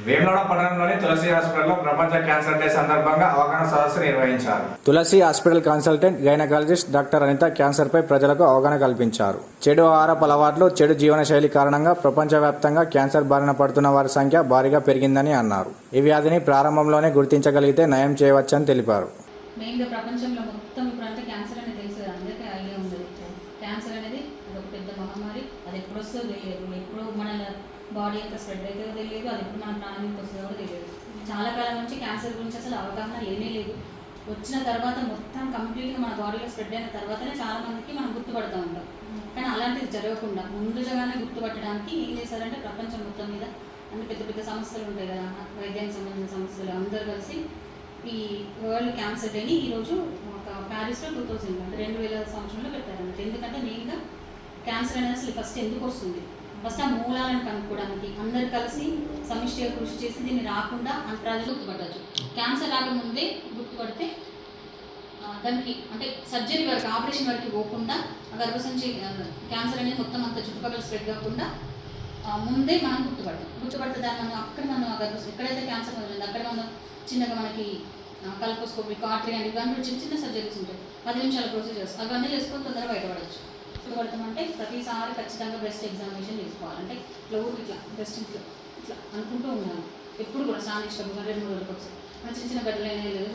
వేములవాడ పట్టణంలోని తులసి హాస్పిటల్లో ప్రపంచ క్యాన్సర్ డే సందర్భంగా అవగాహన సదస్సు నిర్వహించారు. Tulasi hospital consultant gynaecologist doctor Anitha cancer పై ప్రజలకు అవగాహన కల్పించారు. చెడు ఆహారపు అలవాట్లు, చెడు జీవనశైలి కారణంగా ప్రపంచవ్యాప్తంగా క్యాన్సర్ బారిన పడుతున్న వారి సంఖ్య భారీగా పెరిగిందని అన్నారు. ఈ వ్యాధిని ప్రారంభంలోనే గుర్తించగలిగితే నయం చేయవచ్చని తెలిపారు. మెయిన్గా ప్రపంచంలో మొత్తం ఇప్పుడంటే క్యాన్సర్ అనేది తెలుసు కదా, అందరికీ ఐడియా ఉంది. క్యాన్సర్ అనేది ఒక పెద్ద మహమ్మారి. అది ఎప్పుడు వస్తుందో తెలియదు, ఎప్పుడు మన బాడీ ఎంత స్ప్రెడ్ అవుతుందో తెలియదు, అది ఎప్పుడు మన ప్రాణానికి వస్తుందో కూడా తెలియదు. చాలా కాలం నుంచి క్యాన్సర్ గురించి అసలు అవగాహన లేనే లేదు. వచ్చిన తర్వాత మొత్తం కంప్లీట్గా మన బాడీలో స్ప్రెడ్ అయిన తర్వాతనే చాలా మందికి మనం గుర్తుపడుతూ ఉంటాం. కానీ అలాంటిది జరగకుండా ముందుగానే గుర్తుపట్టడానికి ఏం చేశారంటే ప్రపంచం మొత్తం మీద అన్ని పెద్ద పెద్ద సమస్యలు ఉంటాయి కదా, వైద్యానికి సంబంధించిన సమస్యలు, అందరూ కలిసి ఈ వరల్డ్ క్యాన్సర్ డేని ఈరోజు ఒక ప్యారిస్లో 2000 సంవత్సరంలో పెట్టారన్నమాట. ఎందుకంటే మెయిన్గా క్యాన్సర్ అనేది అసలు ఫస్ట్ ఎందుకు వస్తుంది, ఫస్ట్ ఆ మూలాలను కనుక్కోవడానికి అందరు కలిసి సమిష్టిగా కృషి చేసి దీన్ని రాకుండా అంతరాజు గుర్తుపట్టచ్చు. క్యాన్సర్ రాకముందే గుర్తుపడితే దానికి అంటే సర్జరీ వరకు, ఆపరేషన్ వరకు పోకుండా గర్భసంచి క్యాన్సర్ అనేది మొత్తం అంత చుట్టుపక్కల స్ప్రెడ్ కాకుండా ముందే మనం గుర్తుపడితే దాన్ని మనం ఎక్కడైతే క్యాన్సర్ మొదలైంది అక్కడ మనం చిన్నగా మనకి కల్పోస్కోపీ, కార్టరీ అని ఇవన్నీ చిన్న చిన్న సర్జరీస్ ఉంటాయి. 10 నిమిషాల ప్రొసీజర్స్ అవన్నీ చేసుకొని తొందరగా బయటపడవచ్చు. పడతామంటే ప్రతిసారి ఖచ్చితంగా బ్రెస్ట్ ఎగ్జామినేషన్ చేసుకోవాలంటే ఇట్లా ఊరికి ఇట్లా బ్రెస్ట్ ఇట్లా అనుకుంటూ ఉన్నాను. ఎప్పుడు కూడా స్నానం ఇష్టం 2-3 రోజులకు ఒకసారి చిన్న చిన్న గడ్డలు అనేది లేదు.